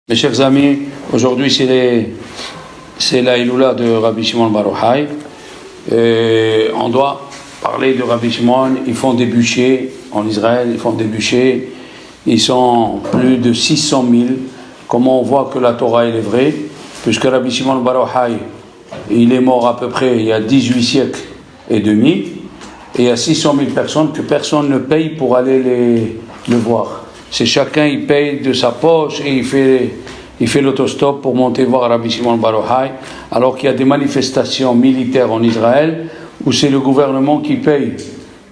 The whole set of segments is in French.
Mes chers amis, aujourd'hui c'est la Iloula de Rabbi Shimon Bar Yochai. On doit parler de Rabbi Shimon. Ils font des bûchers en Israël, ils font des bûchers. Ils sont plus de 600 000. Comment on voit que la Torah elle est vraie? Puisque Rabbi Shimon Bar Yochai, il est mort à peu près il y a 18 siècles et demi. Et il y a 600 000 personnes que personne ne paye pour aller le voir. C'est chacun, il paye de sa poche et il fait l'autostop pour monter voir Rabbi Shimon Bar Yochai, alors qu'il y a des manifestations militaires en Israël où c'est le gouvernement qui paye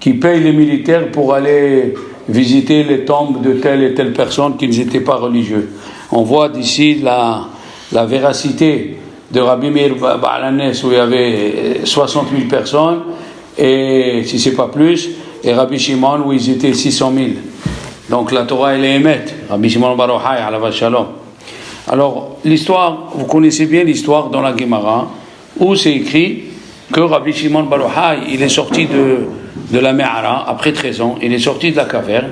les militaires pour aller visiter les tombes de telle et telle personne qui n'étaient pas religieux. On voit d'ici la véracité de Rabbi Meir Ba'alanes où il y avait 60 000 personnes, et si c'est pas plus, et Rabbi Shimon où ils étaient 600 000. Donc la Torah elle est émette, Rabbi Shimon Bar Yochai, alav shalom. Alors l'histoire, vous connaissez bien l'histoire dans la Gemara, où c'est écrit que Rabbi Shimon Bar Yochai, il est sorti de la Me'ara, après 13 ans, il est sorti de la caverne.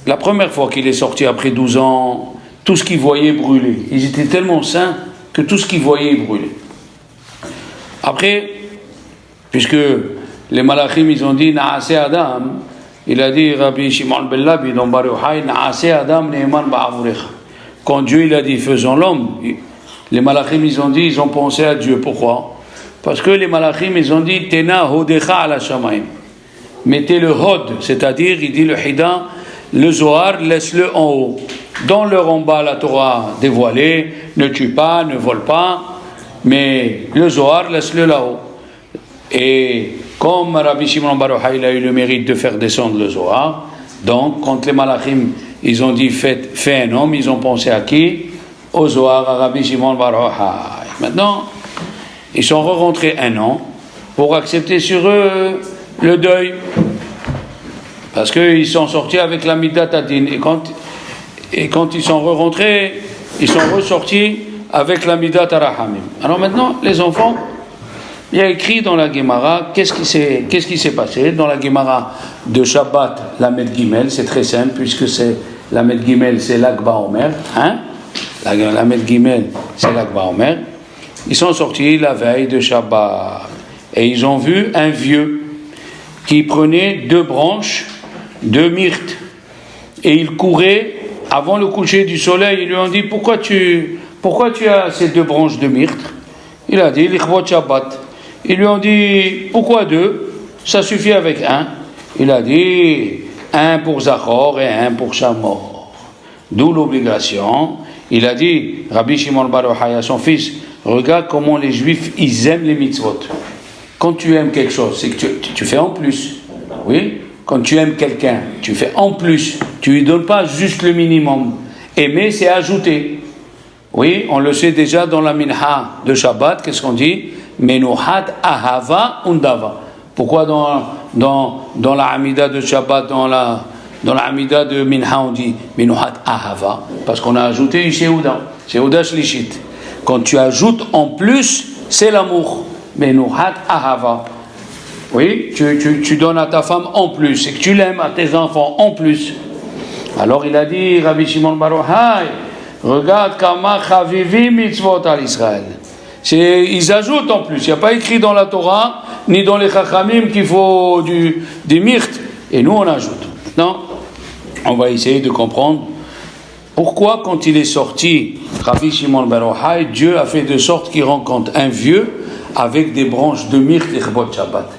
La première fois qu'il est sorti, après 12 ans, tout ce qu'il voyait brûlait. Ils étaient tellement saints que tout ce qu'ils voyaient brûlait. Après, puisque les malachim, ils ont dit, Na'aseh Adam, il a dit, Rabbi Shimon ben Labi, dans Bar Yochai, Na'aseh Adam ne'eman ba'avurecha. Quand Dieu, il a dit, faisons l'homme, les malachim, ils ont dit, ils ont pensé à Dieu. Pourquoi? Parce que les malachim, ils ont dit, Tena hodecha ala shamayim. Mettez le hod, c'est-à-dire, il dit le hida, le zohar, laisse-le en haut. Donne-leur en bas la Torah dévoilée, ne tue pas, ne vole pas, mais le zohar, laisse-le là-haut. Et comme Rabbi Shimon Bar Yochai, il a eu le mérite de faire descendre le zohar, donc, quand les malachim, ils ont dit, fais un homme, ils ont pensé à qui? Au zohar, à Rabbi Shimon Bar Yochai. Maintenant, ils sont rentrés un an pour accepter sur eux le deuil. Parce qu'ils sont sortis avec la Midat Adin. Et quand ils sont rentrés, ils sont ressortis avec la Midat Arahamim. Alors maintenant, les enfants, il y a écrit dans la Gemara, qu'est-ce qui s'est passé? Dans la Gemara de Shabbat, la Med Gimel, c'est très simple, puisque c'est la Med Gimel, c'est l'Akba Omer. Hein? La Med Gimel, c'est l'Akba Omer. Ils sont sortis la veille de Shabbat. Et ils ont vu un vieux qui prenait 2 branches de myrte. Et il courait avant le coucher du soleil. Ils lui ont dit, pourquoi tu as ces 2 branches de myrte? Il a dit, l'Ichvot Shabbat. Ils lui ont dit, pourquoi 2? Ça suffit avec 1. Il a dit, 1 pour Zachor et 1 pour Shamor. D'où l'obligation. Il a dit, Rabbi Shimon Bar Yochai à son fils, regarde comment les Juifs, ils aiment les mitzvot. Quand tu aimes quelque chose, c'est que tu fais en plus. Oui? Quand tu aimes quelqu'un, tu fais en plus. Tu lui donnes pas juste le minimum. Aimer, c'est ajouter. Oui, on le sait déjà dans la minha de Shabbat, qu'est-ce qu'on dit? Menuhat ahava undava. Pourquoi dans la amida de Shabbat, dans la amida de minha, on dit menuhat ahava? Parce qu'on a ajouté Sheuda Shlishit. Quand tu ajoutes en plus, c'est l'amour. Menuhat ahava. Oui, tu donnes à ta femme en plus, c'est que tu l'aimes, à tes enfants en plus. Alors il a dit, Rabbi Shimon Bar Yochai, regarde kama chavivi mitzvot al Israël. Ils ajoutent en plus. Il n'y a pas écrit dans la Torah ni dans les Chachamim qu'il faut des myrtes. Et nous on ajoute. Maintenant, on va essayer de comprendre pourquoi quand il est sorti, Rabbi Shimon Bar Yochai, Dieu a fait de sorte qu'il rencontre un vieux avec des branches de myrte et Chbot Shabbat.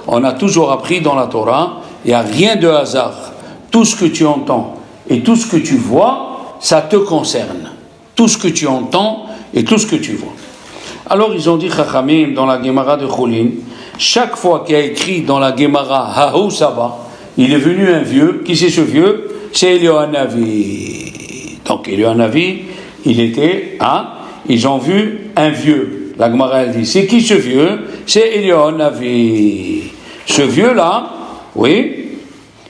On a toujours appris dans la Torah, il n'y a rien de hasard. Tout ce que tu entends et tout ce que tu vois, ça te concerne. Tout ce que tu entends et tout ce que tu vois. Alors ils ont dit Chachamim dans la Gemara de Choulin, chaque fois qu'il y a écrit dans la Gemara Hahu Saba, il est venu un vieux. Qui c'est ce vieux? C'est Eliyahu Hanavi. Donc Eliyahu Hanavi, ils ont vu un vieux. La Gemara elle dit, c'est qui ce vieux? C'est Eliyahu Hanavi. Ce vieux-là, oui,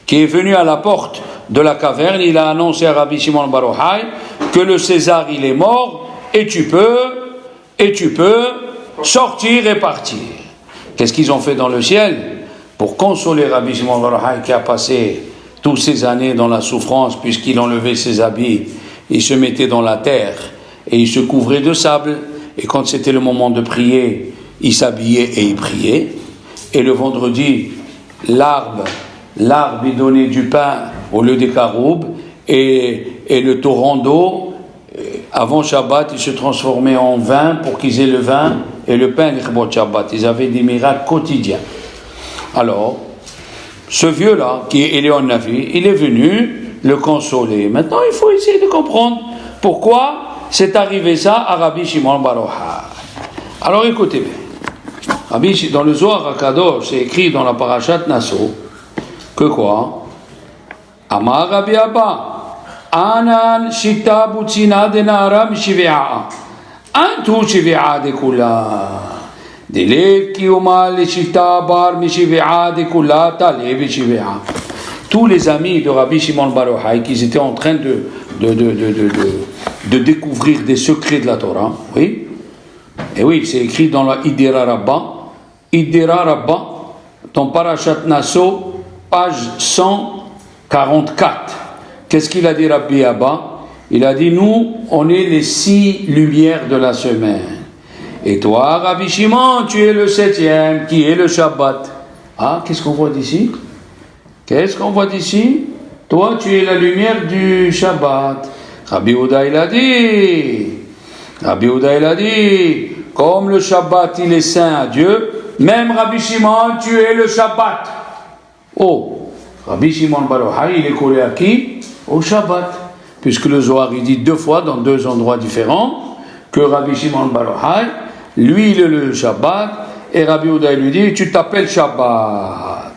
qui est venu à la porte de la caverne, il a annoncé à Rabbi Shimon Bar Yochai que le César il est mort et tu peux sortir et partir. Qu'est-ce qu'ils ont fait dans le ciel? Pour consoler Rabbi Shimon Bar Yochai qui a passé toutes ces années dans la souffrance puisqu'il enlevait ses habits il se mettait dans la terre et il se couvrait de sable. Et quand c'était le moment de prier, il s'habillait et il priait. Et le vendredi, l'arbre il donnait du pain au lieu des caroubes. Et le torrent d'eau, avant Shabbat, il se transformait en vin pour qu'ils aient le vin et le pain de Shabbat. Ils avaient des miracles quotidiens. Alors, ce vieux-là, qui est Eliyahu Navi, il est venu le consoler. Maintenant, il faut essayer de comprendre pourquoi c'est arrivé ça à Rabbi Shimon bar Yochai. Alors, écoutez bien. Dans le Zohar HaKadosh, c'est écrit dans la parashat Naso, que quoi? Amar Rabbi Abba, Anan shita butzina de nahara mishivi'a, antu shivi'a de kula. Dele kiuma le shita bar mishivi'a de kula tale mishivi'a. Tous les amis de Rabbi Shimon bar Yochai qui étaient en train de découvrir des secrets de la Torah, oui. Et oui, c'est écrit dans la Idera Rabba, dans Parashat Naso, page 144. Qu'est-ce qu'il a dit Rabbi Abba? Il a dit, nous, on est les 6 lumières de la semaine. Et toi, Rabbi Shimon, tu es le 7e, qui est le Shabbat. Ah, qu'est-ce qu'on voit d'ici? Toi, tu es la lumière du Shabbat. Rabbi Yehuda, il a dit, comme le Shabbat, il est saint à Dieu, même Rabbi Shimon, tu es le Shabbat. Oh, Rabbi Shimon bar Yochai, il est collé à qui? Au Shabbat. Puisque le Zohar, il dit 2 fois, dans 2 endroits différents, que Rabbi Shimon bar Yochai, lui, il est le Shabbat, et Rabbi Yehuda, il lui dit, tu t'appelles Shabbat.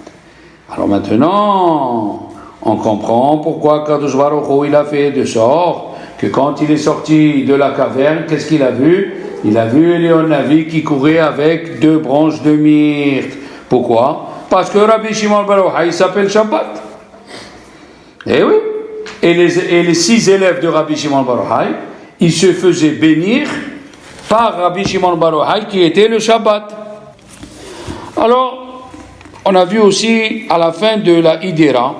Alors maintenant, on comprend pourquoi Kadosh Baruch Hu, il a fait de sorte que quand il est sorti de la caverne, qu'est-ce qu'il a vu? Il a vu Eliyahu Navi qui courait avec 2 branches de myrte. Pourquoi? Parce que Rabbi Shimon bar Yochai, il s'appelle Shabbat. Eh oui. Et les 6 élèves de Rabbi Shimon bar Yochai, ils se faisaient bénir par Rabbi Shimon bar Yochai qui était le Shabbat. Alors, on a vu aussi à la fin de la Hidera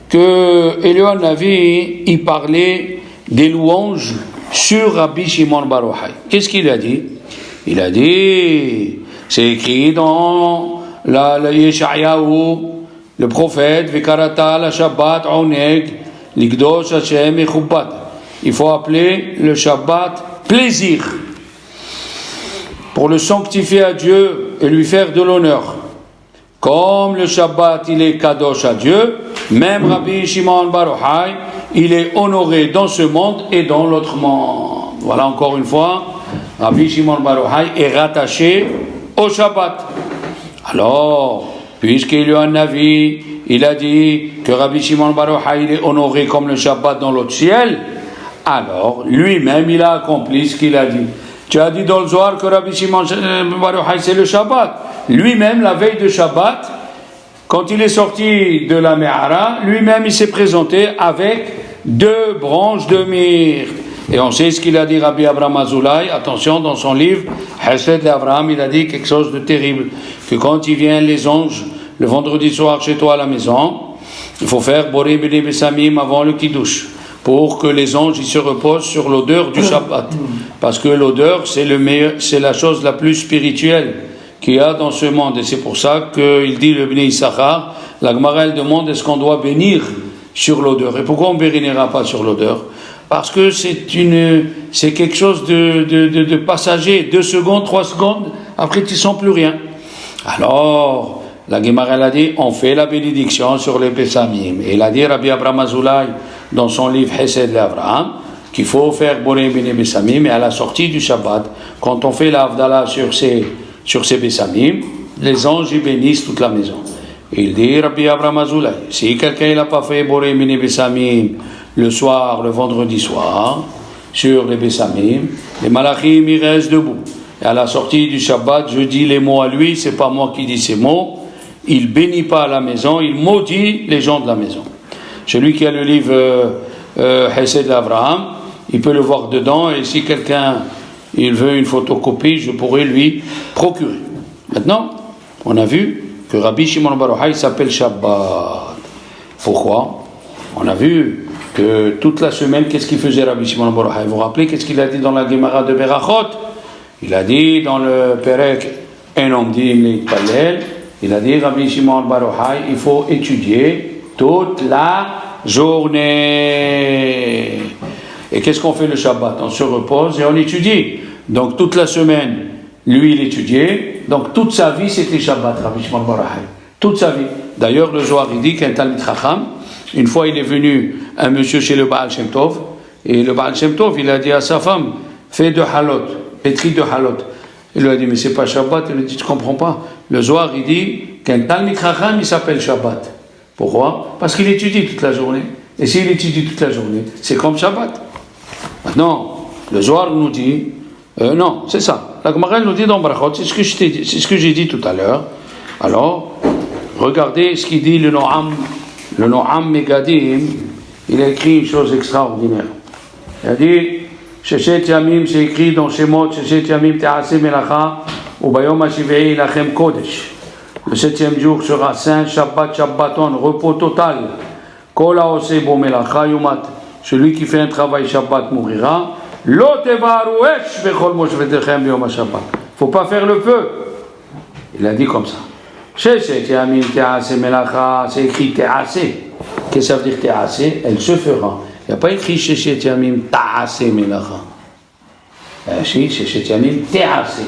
que Eliyahu Navi, il parlait des louanges sur Rabbi Shimon bar Yochai. Qu'est-ce qu'il a dit? Il a dit, c'est écrit dans la Yeshayahu, le prophète, Vekarata la Shabbat oneg, l'Ikdosh Hashem echubad. Il faut appeler le Shabbat plaisir, pour le sanctifier à Dieu et lui faire de l'honneur. Comme le Shabbat, il est kadosh à Dieu, même Rabbi Shimon bar Yochai, il est honoré dans ce monde et dans l'autre monde. Voilà encore une fois, Rabbi Shimon bar Yochai est rattaché au Shabbat. Alors, puisqu'il y a un Navi, il a dit que Rabbi Shimon bar Yochai, il est honoré comme le Shabbat dans l'autre ciel, alors lui-même, il a accompli ce qu'il a dit. Tu as dit dans le Zohar que Rabbi Shimon bar Yochai, c'est le Shabbat. Lui-même, la veille de Shabbat, quand il est sorti de la Me'ara, lui-même, il s'est présenté avec 2 branches de myrte. Et on sait ce qu'il a dit Rabbi Abraham Azoulay, attention, dans son livre, Hesed d'Abraham, il a dit quelque chose de terrible, que quand il vient les anges, le vendredi soir chez toi à la maison, il faut faire Boré Bene Bessamim avant le Kiddush, pour que les anges ils se reposent sur l'odeur du Shabbat. Parce que l'odeur, c'est la chose la plus spirituelle qu'il y a dans ce monde. Et c'est pour ça qu'il dit le Bnei Issachar, la Gemara elle demande est-ce qu'on doit bénir sur l'odeur. Et pourquoi on ne bénira pas sur l'odeur? Parce que c'est quelque chose de passager, 2 secondes, 3 secondes, après tu ne sens plus rien. Alors, la Gemara elle a dit, on fait la bénédiction sur les Pessamim. Et il a dit Rabbi Abraham Azoulay, dans son livre Hesed l'Abraham, qu'il faut faire Boré Bene Bessamim, et à la sortie du Shabbat, quand on fait la Havdalah sur ces Bessamim, les anges ils bénissent toute la maison. Et il dit Rabbi Abraham Azoulay, si quelqu'un n'a pas fait Boré Bene Bessamim le soir, le vendredi soir, sur les Bessamim, les Malachim ils restent debout. Et à la sortie du Shabbat, je dis les mots à lui, c'est pas moi qui dis ces mots, il bénit pas la maison, il maudit les gens de la maison. Celui qui a le livre Hesed l'Abraham, il peut le voir dedans, et si quelqu'un il veut une photocopie, je pourrais lui procurer. Maintenant, on a vu que Rabbi Shimon bar Yochai s'appelle Shabbat. Pourquoi? On a vu que toute la semaine, qu'est-ce qu'il faisait Rabbi Shimon Bar Yochai? Vous vous rappelez qu'est-ce qu'il a dit dans la Gemara de Berachot? Il a dit dans le Perek Enom Dim Leitpalel, il a dit Rabbi Shimon Bar Yochai, il faut étudier toute la journée. Et qu'est-ce qu'on fait le Shabbat? On se repose et on étudie. Donc toute la semaine, lui il étudiait. Donc toute sa vie c'était Shabbat, Rabbi Shimon Bar Yochai. Toute sa vie. D'ailleurs le Zohar il dit qu'un Talmid Chacham, une fois il est venu un monsieur chez le Baal Shem Tov, et le Baal Shem Tov il a dit à sa femme, fais de halot, pétris de halot. Il lui a dit mais c'est pas Shabbat. Il lui a dit tu comprends pas. Le Zohar il dit qu'un Talmid Chacham il s'appelle Shabbat. Pourquoi? Parce qu'il étudie toute la journée. Et s'il étudie toute la journée, c'est comme Shabbat. Maintenant, le Zohar nous dit, non, c'est ça. La Gemara nous dit dans Brachot, c'est ce que j'ai dit tout à l'heure. Alors, regardez ce qu'il dit le Noam Megadim. Il a écrit une chose extraordinaire. Il a dit, Sheshet Yamim, c'est écrit dans Shemot, Sheshet Yamim Te'aseh Melacha, Ubayom HaShivei Lachem Kodesh. Le 7e jour sera saint, Shabbat, Shabbaton, repos total. Kol haoseh bo melacha yumat. Celui qui fait un travail Shabbat mourira. Lo tevaru esh bechol moshvetechem biyom haShabbat. Faut pas faire le feu. Il a dit comme ça. Sheshet yamim te'aseh melacha, c'est écrit te'aseh. Qu'est-ce que ça veut dire te'aseh? Elle se fera. Il n'y a pas écrit Sheshet yamim ta'aseh melacha. Sheshet yamim te'aseh.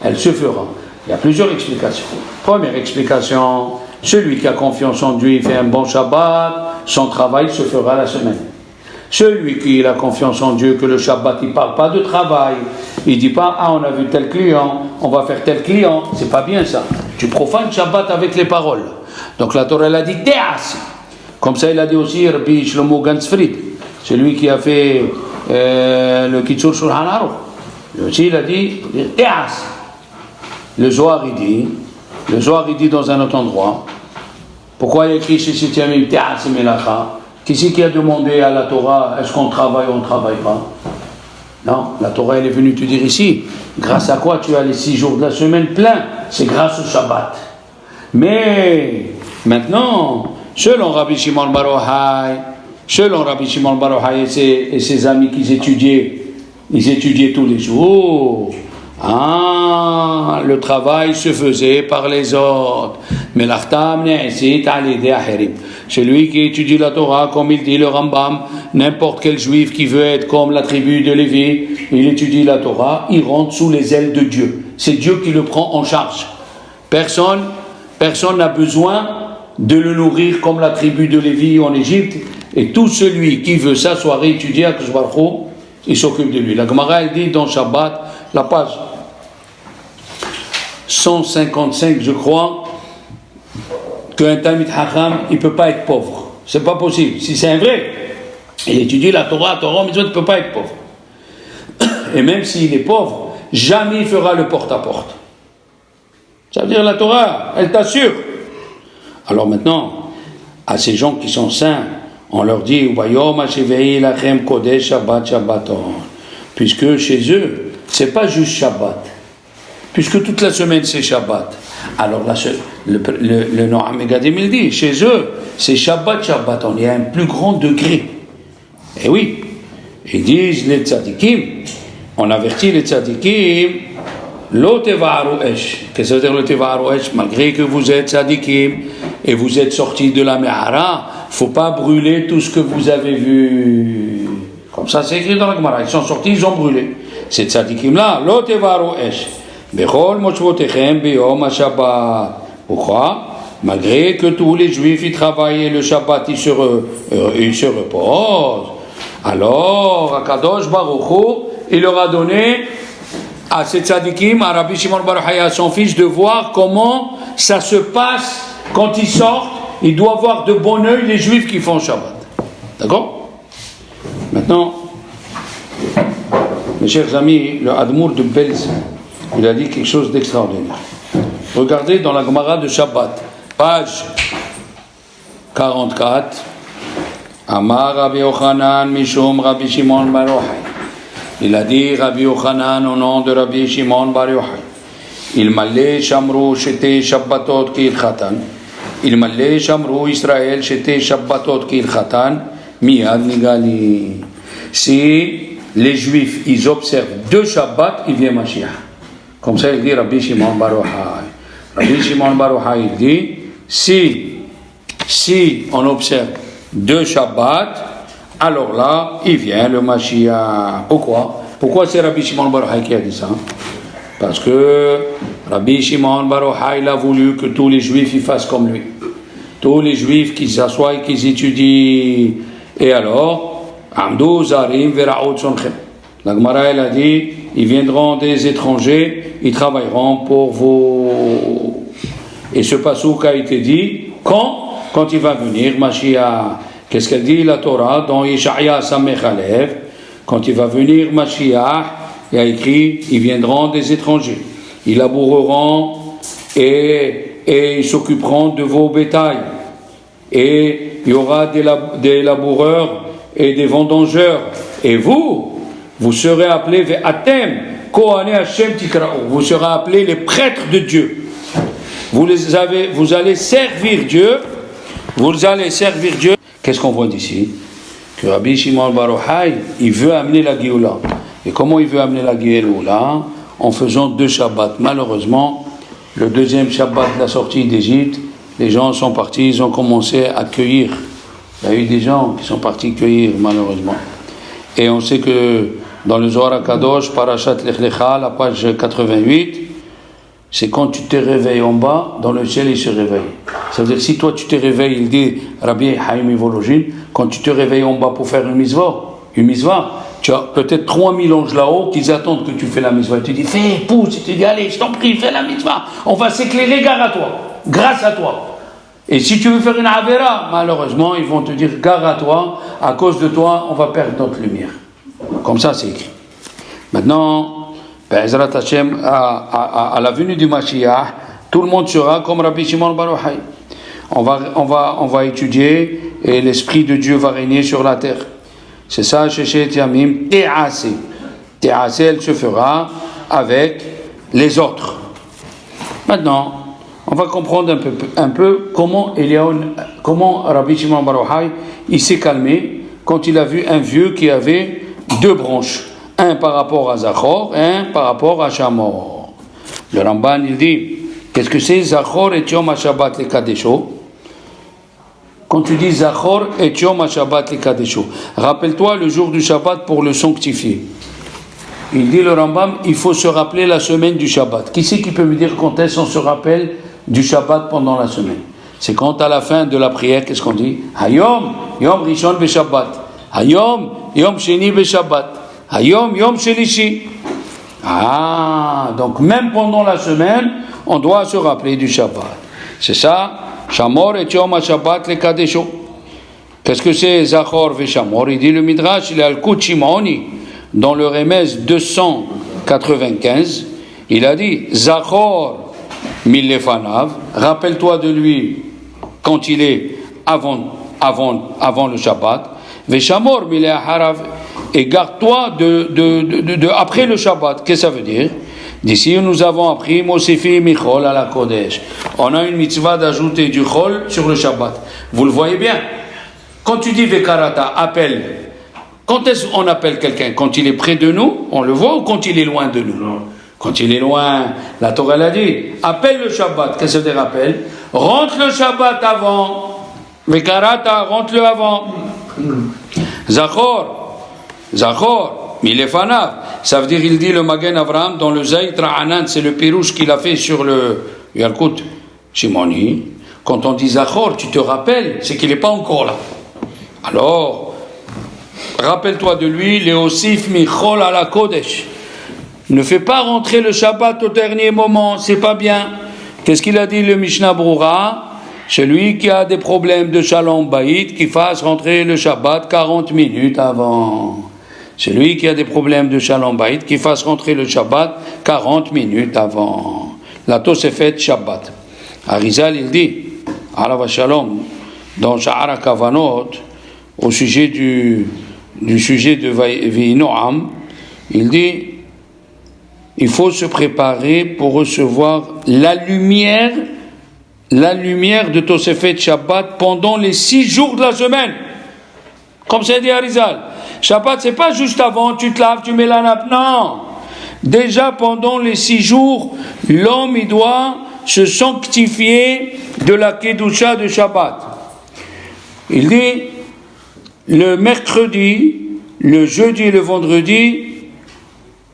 Elle se fera. Il y a plusieurs explications. Première explication, celui qui a confiance en Dieu, il fait un bon Shabbat, son travail se fera la semaine. Celui qui a confiance en Dieu, que le Shabbat, il ne parle pas de travail, il ne dit pas, ah on a vu tel client, on va faire tel client, c'est pas bien ça. Tu profanes Shabbat avec les paroles. Donc la Torah, elle a dit, Te'as. Comme ça, il a dit aussi, Rabbi Shlomo Ganzfried, celui qui a fait le Kitzur Shulchan Aruch. Lui aussi, il a dit, Te'as. Le Zohar il dit dans un autre endroit, pourquoi il y a écrit chez Setiamim Te'as Melacha? Qui c'est qui a demandé à la Torah, est-ce qu'on travaille ou on ne travaille pas? Non, la Torah elle est venue te dire ici, grâce à quoi tu as les 6 jours de la semaine pleins? C'est grâce au Shabbat. Mais maintenant, selon Rabbi Shimon Bar Yochai et ses amis qu'ils étudiaient tous les jours. Ah, le travail se faisait par les autres. Mais l'achtam ne'esit alidei acherim. Celui qui étudie la Torah, comme il dit le Rambam, n'importe quel juif qui veut être comme la tribu de Lévi, il étudie la Torah, il rentre sous les ailes de Dieu. C'est Dieu qui le prend en charge. Personne n'a besoin de le nourrir comme la tribu de Lévi en Égypte. Et tout celui qui veut s'asseoir et étudier à Akadosh Baruch Hu, il s'occupe de lui. La Gemara elle dit dans Shabbat, la page 155, je crois, qu'un Talmid Chacham, il ne peut pas être pauvre. C'est pas possible. Si c'est un vrai, il étudie la Torah, il ne peut pas être pauvre. Et même s'il est pauvre, jamais il fera le porte-à-porte. Ça veut dire la Torah, elle t'assure. Alors maintenant, à ces gens qui sont saints, on leur dit Ubayom HaShivei Lachem Kodesh Shabbat Shabbaton. Puisque chez eux, c'est pas juste Shabbat. Puisque toute la semaine c'est Shabbat. Alors là, le Noam Megadim il dit, chez eux, c'est Shabbat Shabbaton. Il y a un plus grand degré. Et oui, ils disent les tzadikim, on avertit les tzadikim, lo tevaru esh. Qu'est-ce que ça veut dire le tevaru esh? Malgré que vous êtes tzadikim et vous êtes sortis de la Mehara, faut pas brûler tout ce que vous avez vu. Comme ça, c'est écrit dans la Gemara. Ils sont sortis, ils ont brûlé. Ces tzadikim-là, lo tevaru esh. Bechol moshvotechem biyom ha-Shabbat. Pourquoi? Malgré que tous les juifs y travaillaient le Shabbat, ils se reposent. Alors, Akadosh Baruch Hu, il leur a donné à ces tzadikim, à Rabbi Shimon Bar Yochai, à son fils, de voir comment ça se passe quand ils sortent. Il doit voir de bon oeil les juifs qui font Shabbat. D'accord? Maintenant, mes chers amis, le Admour de Belz, il a dit quelque chose d'extraordinaire. Regardez dans la Gemara de Shabbat, page 44. Amar Rabbi Yochanan Mishum Rabbi Shimon Bar Yochai. Il a dit Rabbi Yochanan au nom de Rabbi Shimon Bar Yochai. Il malé Shamru Shete Shabbatot Ki Ilchatan. Il malé Shamru Israël Shete Shabbatot Ki Ilchatan. Miyad Nigali. Si les Juifs, ils observent 2 Shabbats, il vient Mashiach. Comme ça, il dit Rabbi Shimon Bar Yochai. Rabbi Shimon Bar Yochai, il dit, si on observe 2 Shabbats, alors là, il vient le Mashiach. Pourquoi c'est Rabbi Shimon Bar Yochai qui a dit ça? Parce que Rabbi Shimon Bar Yochai a voulu que tous les Juifs ils fassent comme lui. Tous les Juifs qui s'assoient et qui étudient. Et alors, Amdou Zarim Vera'ud Sonchem. La Gemara elle a dit, ils viendront des étrangers, ils travailleront pour vous. Et ce passouk a été dit quand il va venir Mashiach. Qu'est-ce qu'elle dit la Torah dans Yeshaya Samechalev? Quand il va venir Mashiach, il y a écrit, ils viendront des étrangers. Ils laboureront et ils s'occuperont de vos bétails. Et il y aura des laboureurs et des vendangeurs. Et vous serez appelés Ve'atem Kohane Hashem Tikra'u. Vous serez appelés les prêtres de Dieu. Vous allez servir Dieu. Vous allez servir Dieu. Qu'est-ce qu'on voit d'ici? Que Rabbi Shimon Bar Yochai, il veut amener la Géoula. Et comment il veut amener la Géoula? En faisant 2 Shabbats. Malheureusement, le 2e Shabbat de la sortie d'Égypte, les gens sont partis, ils ont commencé à cueillir. Il y a eu des gens qui sont partis cueillir, malheureusement. Et on sait que dans le Zohar HaKadosh, Parashat Lech Lecha, la page 88, c'est quand tu te réveilles en bas, dans le ciel il se réveille. Ça veut dire si toi tu te réveilles, il dit Rabbi Haïm Vologine, quand tu te réveilles en bas pour faire une mitzvah, tu as peut-être 3000 anges là-haut qui attendent que tu fais la mitzvah. Tu dis fais, pousse, et tu dis allez, je t'en prie, fais la mitzvah, on va s'éclairer grâce à toi. Et si tu veux faire une avera, malheureusement ils vont te dire gare à toi, à cause de toi on va perdre notre lumière. Comme ça c'est écrit. Maintenant, Be'ezrat Hashem, à la venue du Mashiach, tout le monde sera comme Rabbi Shimon Bar Yochai. On va étudier et l'Esprit de Dieu va régner sur la terre. C'est ça, Shechet Yamim, Te'aseh. Te'aseh, elle se fera avec les autres. Maintenant, on va comprendre un peu comment Rabbi Shimon Bar Yochai, il s'est calmé quand il a vu un vieux qui avait 2 branches. Un par rapport à Zachor, un par rapport à Shamor. Le Ramban, il dit, qu'est-ce que c'est Zachor et Yom HaShabbat le Kadesho? Quand tu dis Zachor et Yom HaShabbat le Kadesho, rappelle-toi le jour du Shabbat pour le sanctifier. Il dit le Rambam, il faut se rappeler la semaine du Shabbat. Qui c'est qui peut me dire quand est-ce qu'on se rappelle du Shabbat pendant la semaine? C'est quand à la fin de la prière, qu'est-ce qu'on dit? Hayom, Yom Rishon be Shabbat. Hayom, Yom Sheni be Shabbat. Hayom, Yom Shelishi. Donc même pendant la semaine, on doit se rappeler du Shabbat. C'est ça, Shamor et Yom HaShabbat le Kadesho. Qu'est-ce que c'est Zachor ve Shamor? Il dit le Midrash, il est al-Kut Shimoni, dans le Remez 295, il a dit Zachor Millefanav, rappelle-toi de lui quand il est avant le Shabbat, ve Shamor Milleharav, et garde-toi de après le Shabbat. Qu'est-ce que ça veut dire? D'ici, nous avons appris Mosifi Michol à la Kodesh. On a une mitzvah d'ajouter du Chol sur le Shabbat. Vous le voyez bien. Quand tu dis Vekarata, appelle. Quand est-ce qu'on appelle quelqu'un? Quand il est près de nous, on le voit, ou quand il est loin de nous? Quand il est loin, la Torah l'a dit. Appelle le Shabbat. Qu'est-ce que ça veut dire appelle? Rentre le Shabbat avant. Vekarata, rentre-le avant. Zachor, Milefanav, ça veut dire, il dit le Magen Avraham dans le Zayt Ra'anan, c'est le pirouche qu'il a fait sur le Yalkut Shimoni. Quand on dit Zachor, tu te rappelles, c'est qu'il n'est pas encore là. Alors, rappelle-toi de lui, Léosif Michol à la Kodesh. Ne fais pas rentrer le Shabbat au dernier moment, c'est pas bien. Qu'est-ce qu'il a dit le Mishnah Broura? Celui qui a des problèmes de Shalom Bayit, qui fasse rentrer le Shabbat 40 minutes avant. Celui qui a des problèmes de Shalom Bayit, qui fasse rentrer le Shabbat 40 minutes avant. La Tosefet Shabbat. Arizal, il dit, Alav Shalom, dans Sha'ara Kavanot, au sujet du sujet de Vinoam, il dit, il faut se préparer pour recevoir la lumière de Tosefet Shabbat pendant les 6 jours de la semaine. Comme ça dit Arizal. Shabbat, c'est pas juste avant, tu te laves, tu mets la nappe. Non. Déjà pendant les 6 jours, l'homme, il doit se sanctifier de la Kedusha de Shabbat. Il dit, le mercredi, le jeudi et le vendredi,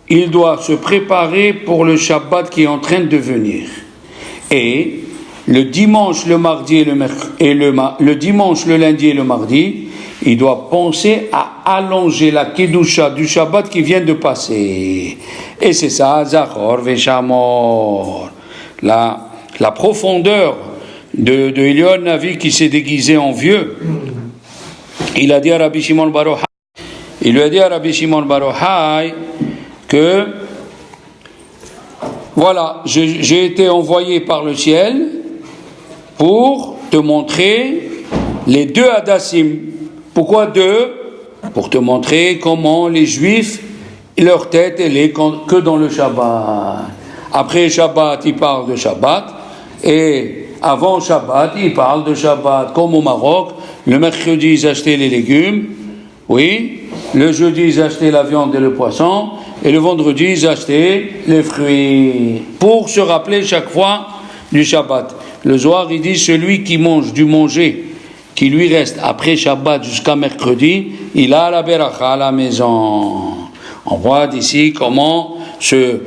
il doit se préparer pour le Shabbat qui est en train de venir. Et le dimanche, le mardi et le dimanche, le lundi et le mardi, il doit penser à allonger la Kedusha du Shabbat qui vient de passer. Et c'est ça, Zachor Veshamor. La profondeur de Eliyahu Navi qui s'est déguisé en vieux. Il a dit à Rabbi Shimon bar Yochai, il lui a dit à Rabbi Shimon bar Yochai que voilà, j'ai été envoyé par le ciel pour te montrer les 2 Hadassim. Pourquoi 2? Pour te montrer comment les Juifs, leur tête, elle est que dans le Shabbat. Après Shabbat, ils parlent de Shabbat. Et avant Shabbat, ils parlent de Shabbat. Comme au Maroc, le mercredi, ils achetaient les légumes. Oui. Le jeudi, ils achetaient la viande et le poisson. Et le vendredi, ils achetaient les fruits. Pour se rappeler chaque fois du Shabbat. Le Zohar, il dit, celui qui mange du manger qui lui reste après Shabbat jusqu'à mercredi, il a la beracha à la maison. On voit d'ici comment ce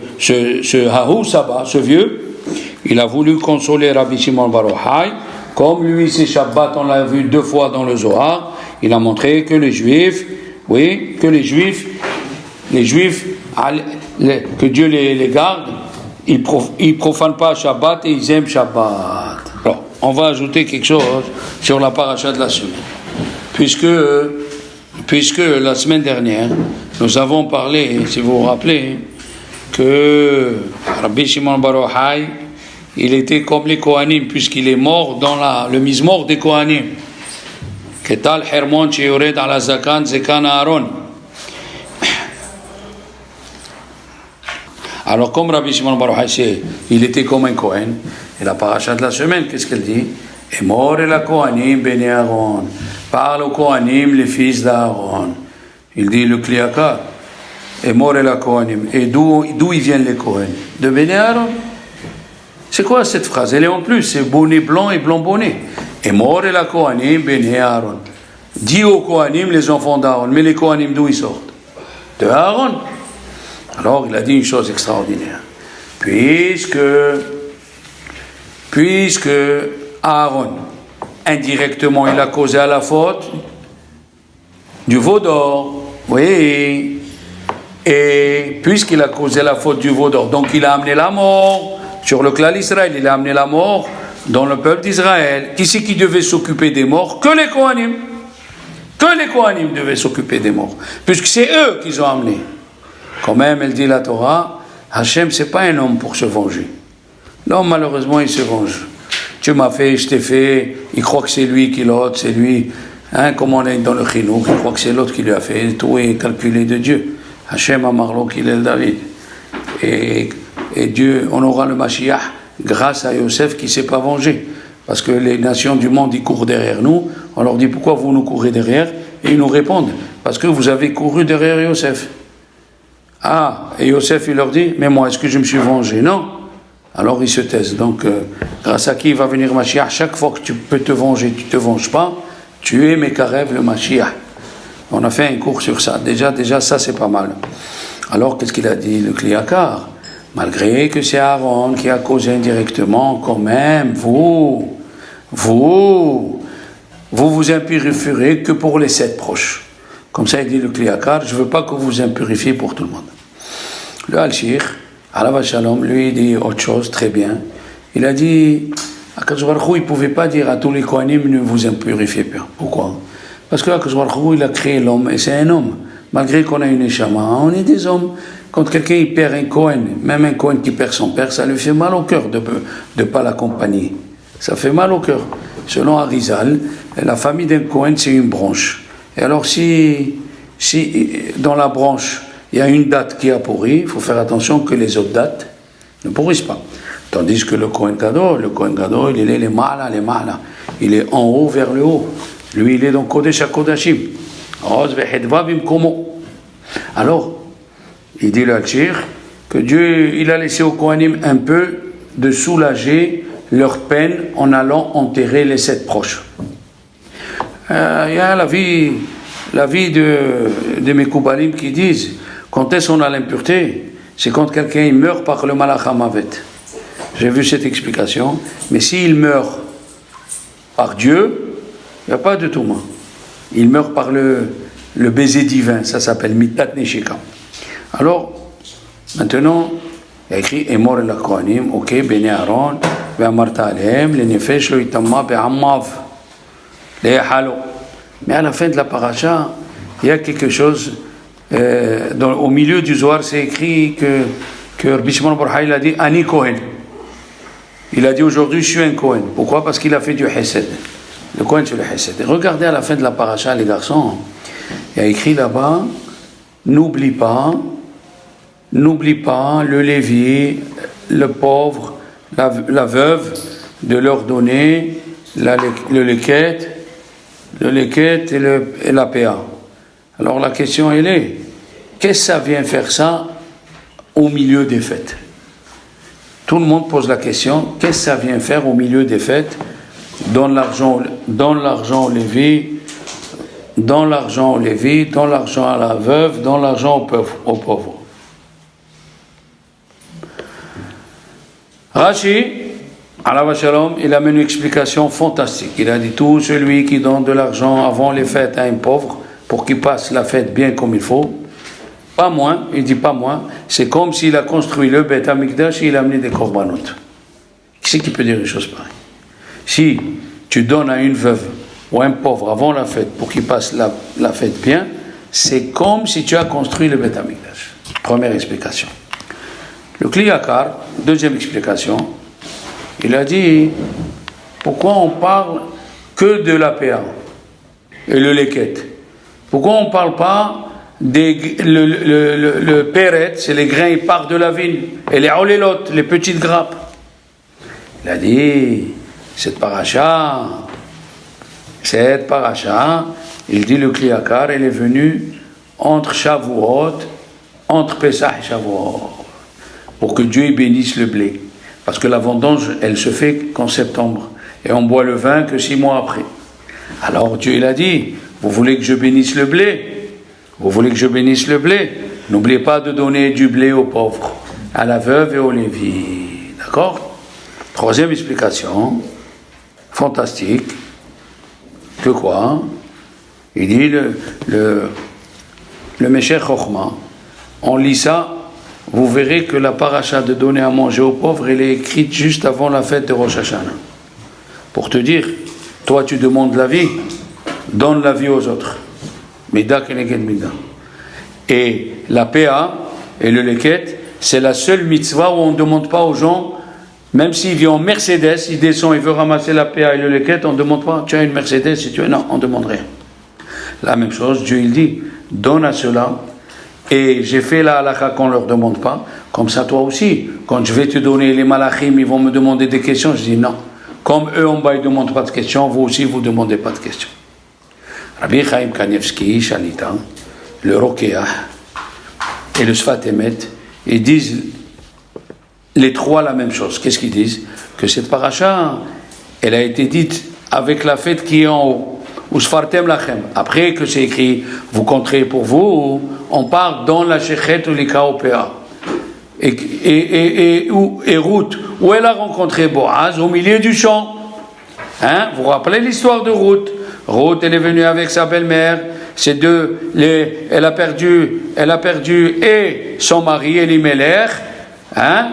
Hahou Saba, ce vieux, il a voulu consoler Rabbi Shimon bar Yochai. Comme lui, c'est Shabbat, on l'a vu 2 fois dans le Zohar, il a montré que les Juifs, que Dieu les garde, ils profanent pas Shabbat et ils aiment Shabbat. Alors, on va ajouter quelque chose sur la paracha de la semaine. Puisque la semaine dernière, nous avons parlé, si vous vous rappelez, que Rabbi Shimon bar Yochai, il était comme les Kohanim, puisqu'il est mort dans le Mizmor des Kohanim. Ketal Hermon Sheyored ala Zakan Zekan Aaron. Alors, comme Rabbi Shimon bar Yochai, il était comme un Kohen, et la paracha de la semaine, qu'est-ce qu'elle dit? Et mort et la Kohanim Bene Aaron. Parle aux Kohanim, les fils d'Aaron. Il dit le Kliakar. Et mort et la Kohanim. Et d'où ils viennent les Kohen? De Bene Aaron. C'est quoi cette phrase? Elle est en plus, c'est bonnet blanc et blanc bonnet. Et mort et la Kohanim Bene Aaron. Dis aux Kohanim, les enfants d'Aaron. Mais les Kohanim, d'où ils sortent? De Aaron. Alors, il a dit une chose extraordinaire. Puisque Aaron, indirectement, il a causé à la faute du veau d'or. Oui. Et puisqu'il a causé la faute du veau d'or, donc il a amené la mort sur le clan d'Israël, il a amené la mort dans le peuple d'Israël. Qui c'est qui devait s'occuper des morts? Que les Kohanim. Que les Kohanim devaient s'occuper des morts. Puisque c'est eux qu'ils ont amené. Quand même, elle dit la Torah, Hachem, c'est pas un homme pour se venger. L'homme, malheureusement, il se venge. Tu m'as fait, je t'ai fait, il croit que c'est lui qui l'autre, c'est lui. Hein, comme on est dans le Chinouk, il croit que c'est l'autre qui lui a fait, tout est calculé de Dieu. Hachem Amarlo qu'il est le David. Et Dieu, on aura le Mashiach grâce à Yosef qui ne s'est pas vengé. Parce que les nations du monde, ils courent derrière nous. On leur dit, pourquoi vous nous courez derrière? Et ils nous répondent, parce que vous avez couru derrière Yosef. Ah, et Yosef, il leur dit, mais moi, est-ce que je me suis vengé? Non. Alors ils se taisent. Donc, grâce à qui va venir Mashiach? Chaque fois que tu peux te venger, tu ne te venges pas, tu es Mekarev le Mashiach. On a fait un cours sur ça. Déjà, ça, c'est pas mal. Alors, qu'est-ce qu'il a dit, le Kliakar? Malgré que c'est Aaron qui a causé indirectement, quand même, vous impurifierez que pour les 7 proches. Comme ça, il dit le Kliakar, je ne veux pas que vous impurifiez pour tout le monde. Le Al-Shir, Alav Shalom, lui, il dit autre chose, très bien. Il a dit, Akadosh Baruch Hu, il ne pouvait pas dire à tous les Kohanim, ne vous impurifiez pas. Pourquoi? Parce que Akadosh Baruch Hu, il a créé l'homme, et c'est un homme. Malgré qu'on a une Neshama, on est des hommes. Quand quelqu'un il perd un Kohen, même un Kohen qui perd son père, ça lui fait mal au cœur de ne pas l'accompagner. Ça fait mal au cœur. Selon Arizal, la famille d'un Kohen, c'est une branche. Et alors, si dans la branche, il y a une date qui a pourri, il faut faire attention que les autres dates ne pourrissent pas. Tandis que le Kohen Gadol, il est les mala. Il est en haut vers le haut. Lui, il est dans Kodesh HaKodashim. Alors, il dit l'Alchir que Dieu il a laissé aux Kohanim un peu de soulager leur peine en allant enterrer les 7 proches. Il y a la vie de mes Koubalim qui disent quand est-ce qu'on a l'impureté, c'est quand quelqu'un il meurt par le Malach HaMavet. J'ai vu cette explication, mais s'il meurt par Dieu, il n'y a pas de Touma. Il meurt par le baiser divin, ça s'appelle Mitat Neshika. Alors, maintenant, il y a écrit Emor el Kohanim, ok, Bene Aaron, Ve'amarta alehem, le Nefesh lo itamma be'amav, le Halo. Mais à la fin de la paracha, il y a quelque chose, au milieu du Zohar, c'est écrit que Rabbi Shimon bar Yochai a dit Ani Kohen. Il a dit aujourd'hui je suis un Kohen. Pourquoi? Parce qu'il a fait du Hesed. Le Kohen c'est le Hesed. Et regardez à la fin de la paracha, les garçons, il y a écrit là-bas n'oublie pas le Lévi, le pauvre, la veuve, de leur donner le leket et la PA. Alors la question elle est, qu'est-ce que ça vient faire ça au milieu des fêtes? Tout le monde pose la question, qu'est-ce que ça vient faire au milieu des fêtes? Donne l'argent au Lévi, donne l'argent à la veuve, donne l'argent aux pauvres. Rashi, Alav Shalom, il amène une explication fantastique. Il a dit tout celui qui donne de l'argent avant les fêtes à un pauvre pour qu'il passe la fête bien comme il faut, pas moins, il dit pas moins, c'est comme s'il a construit le Beth Amikdash et il a amené des korbanot. Qui c'est qui peut dire une chose pareille? Si tu donnes à une veuve ou un pauvre avant la fête pour qu'il passe la fête bien, c'est comme si tu as construit le Beth Amikdash. Première explication. Le Kli Yakar, deuxième explication, il a dit pourquoi on parle que de la PA et le leket? Pourquoi on ne parle pas le péret, c'est les grains, ils partent de la vigne, et les olélot, les petites grappes? Il a dit cette paracha, il dit le Kli Yakar, elle est venue entre Shavuot, entre Pesach et Shavuot, pour que Dieu bénisse le blé. Parce que la vendange, elle se fait qu'en septembre. Et on boit le vin que 6 mois après. Alors Dieu, il a dit, vous voulez que je bénisse le blé? Vous voulez que je bénisse le blé? N'oubliez pas de donner du blé aux pauvres, à la veuve et au Lévi. D'accord? Troisième explication, fantastique. Que quoi? Il dit, le Meshech Chochma, on lit ça, vous verrez que la paracha de donner à manger aux pauvres, elle est écrite juste avant la fête de Rosh Hashanah. Pour te dire, toi tu demandes la vie, donne la vie aux autres. Mida keneged mida. Et la PA et le leket, c'est la seule mitzvah où on ne demande pas aux gens, même s'il vient en Mercedes, il descend, il veut ramasser la PA et le leket, on ne demande pas, tu as une Mercedes, si tu as, non, on ne demande rien. La même chose, Dieu il dit, donne à cela. Et j'ai fait la halakha qu'on ne leur demande pas, comme ça toi aussi. Quand je vais te donner les malachim, ils vont me demander des questions, je dis non. Comme eux en bas, ils ne demandent pas de questions, vous aussi, vous ne demandez pas de questions. Rabbi Chaim Kanievski, Shalita, le Rokeah et le Sfat Emet, ils disent les trois la même chose. Qu'est-ce qu'ils disent? Que cette paracha, elle a été dite avec la fête qui est en haut. Ou Sfartem Lachem. Après que c'est écrit, vous compterez pour vous, on part dans la Shechet ou l'Ikaopéa. Et Ruth, où elle a rencontré Boaz, au milieu du champ. Hein? Vous vous rappelez l'histoire de Ruth? Ruth, elle est venue avec sa belle-mère. Elle a perdu et son mari, Elimelech, hein?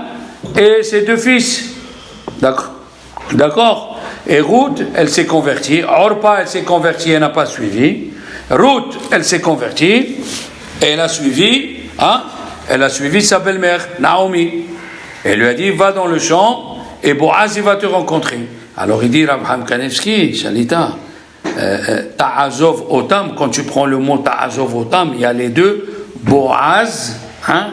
Et ses 2 fils. D'accord? Et Ruth, elle s'est convertie. Orpa, elle s'est convertie, elle n'a pas suivi. Ruth, elle s'est convertie et elle a suivi sa belle-mère, Naomi. Elle lui a dit, va dans le champ et Boaz, il va te rencontrer. Alors il dit, Rabbi Kanievski, Shalita, Ta'azov Otam, quand tu prends le mot Ta'azov Otam, il y a les deux, Boaz, hein?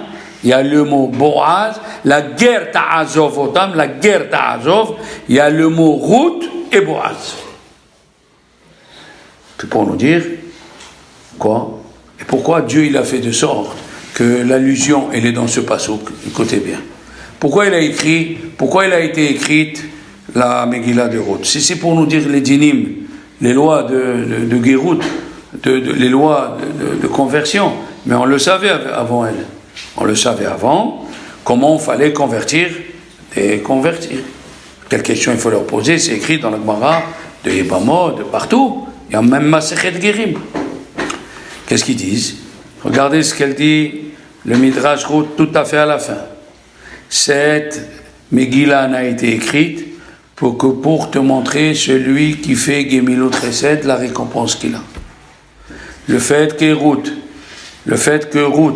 Il y a le mot Boaz, la guerre Ta'azov Otam, la guerre Ta'azov, il y a le mot Ruth et Boaz. C'est pour nous dire Quoi? Et pourquoi Dieu il a fait de sorte que l'allusion elle est dans ce passouk? Écoutez bien. Pourquoi il a été écrite la Megillah de Ruth? Si c'est pour nous dire les dinim, les lois de Gérout, les lois de conversion, mais on le savait avant elle. On le savait avant, comment il fallait convertir et convertir. Quelle question il faut leur poser, c'est écrit dans la Gemara de Yebamot, de partout. Il y a même Masechet Gerim. Qu'est-ce qu'ils disent? Regardez ce qu'elle dit, le Midrash Ruth, tout à fait à la fin. Cette Megillah n'a été écrite pour te montrer celui qui fait Gemilut Chesed, la récompense qu'il a. Le fait que Ruth,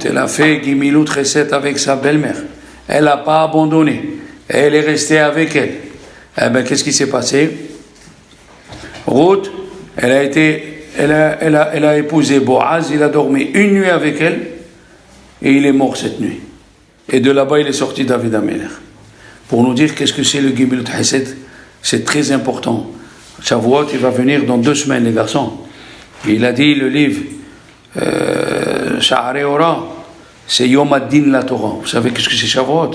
elle a fait Gemilut Chesed avec sa belle-mère, elle n'a pas abandonné, elle est restée avec elle. Eh bien, qu'est-ce qui s'est passé? Ruth, elle a épousé Boaz, il a dormi une nuit avec elle, et il est mort cette nuit. Et de là-bas, il est sorti David Améler. Pour nous dire qu'est-ce que c'est le Gemilut Chesed, c'est très important. Shavuot, il va venir dans 2 semaines, les garçons. Et il a dit, le livre, Sha'arei Ora, c'est Yom Ad-Din la Torah. Vous savez qu'est-ce que c'est Shavuot?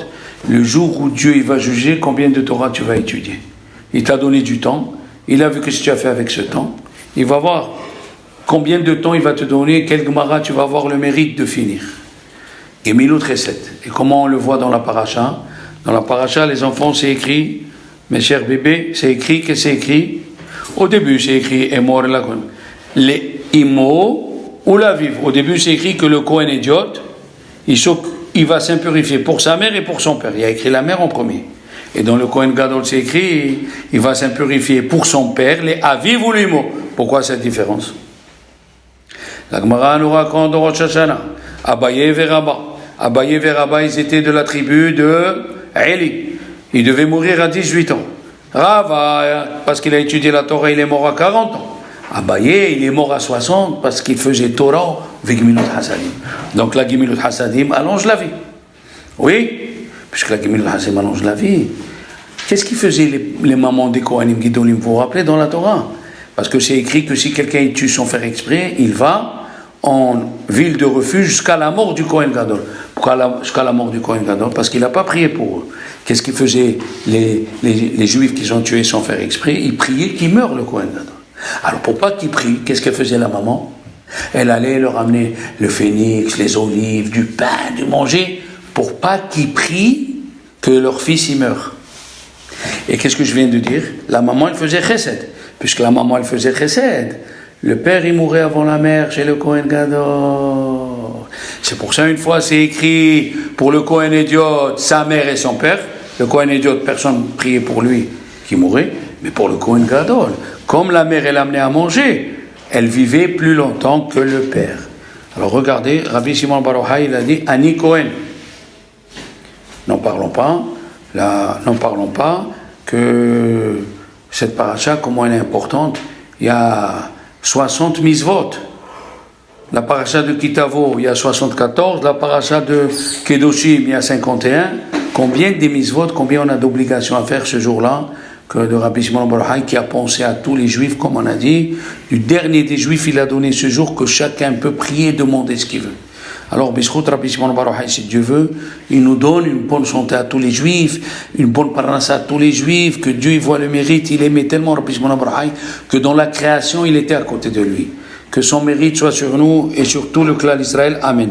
Le jour où Dieu il va juger combien de Torah tu vas étudier. Il t'a donné du temps, il a vu ce que tu as fait avec ce temps, il va voir combien de temps il va te donner, quel Gemara tu vas avoir le mérite de finir. Gemilut Chesed. Et comment on le voit dans la paracha? Dans la paracha, les enfants, c'est écrit, mes chers bébés, c'est écrit, qu'est-ce que c'est écrit? Au début, c'est écrit Emor la Kohen. Les Imo ou la vivre. Au début, c'est écrit que le Kohen idiote, il va s'impurifier pour sa mère et pour son père. Il y a écrit la mère en premier. Et dans le Kohen Gadol, c'est écrit, il va s'impurifier pour son père, les Aviv ou les Imo. Pourquoi cette différence? La Gemara nous raconte dans Rosh Hashanah, Abaye et Rabba. Abaye et Rabba, ils étaient de la tribu de Eli. Il devait mourir à 18 ans. Rava, parce qu'il a étudié la Torah, il est mort à 40 ans. Abaye, il est mort à 60 parce qu'il faisait Torah avec Gemilut Hasadim. Donc la Gemilut Hasadim allonge la vie. Oui, puisque la Gemilut Hasadim allonge la vie. Qu'est-ce qu'ils faisaient les mamans des Kohanim Gidolim? Vous vous rappelez dans la Torah? Parce que c'est écrit que si quelqu'un tue sans faire exprès, il va en ville de refuge jusqu'à la mort du Kohen Gadol. Pourquoi jusqu'à la mort du Kohen Gadol? Parce qu'il n'a pas prié pour eux. Qu'est-ce qu'ils faisaient les Juifs qui ont tué sans faire exprès? Ils priaient qu'il meure le Kohen Gadol. Alors pour pas qu'ils prient, qu'est-ce qu'elle faisait la maman? Elle allait leur amener le phénix, les olives, du pain, du manger, pour pas qu'ils prient que leur fils y meure. Et qu'est-ce que je viens de dire? La maman elle faisait chesed. Puisque la maman elle faisait chesed, le père il mourait avant la mère chez le Kohen Gadol. C'est pour ça une fois c'est écrit pour le Kohen idiote, sa mère et son père. Le Kohen idiote, personne priait pour lui qui mourait, mais pour le Kohen Gadol, comme la mère elle l'amenait à manger, elle vivait plus longtemps que le père. Alors regardez, Rabbi Shimon bar Yochai il a dit Ani Kohen. N'en parlons pas que cette paracha, comment elle est importante. Il y a 60 misvot. La paracha de Kitavo, il y a 74. La paracha de Kedoshim, il y a 51. Combien des misvot, combien on a d'obligations à faire ce jour-là, que de Rabbi Shimon bar Yochai qui a pensé à tous les juifs, comme on a dit. Du dernier des juifs, il a donné ce jour que chacun peut prier et demander ce qu'il veut. Alors, Bishrout Rabbi Shimon bar Yochai, si Dieu veut, il nous donne une bonne santé à tous les juifs, une bonne parnassa à tous les juifs, que Dieu il voit le mérite, il aimait tellement Rabbi Shimon bar Yochai, que dans la création, il était à côté de lui. Que son mérite soit sur nous et sur tout le clan d'Israël. Amen.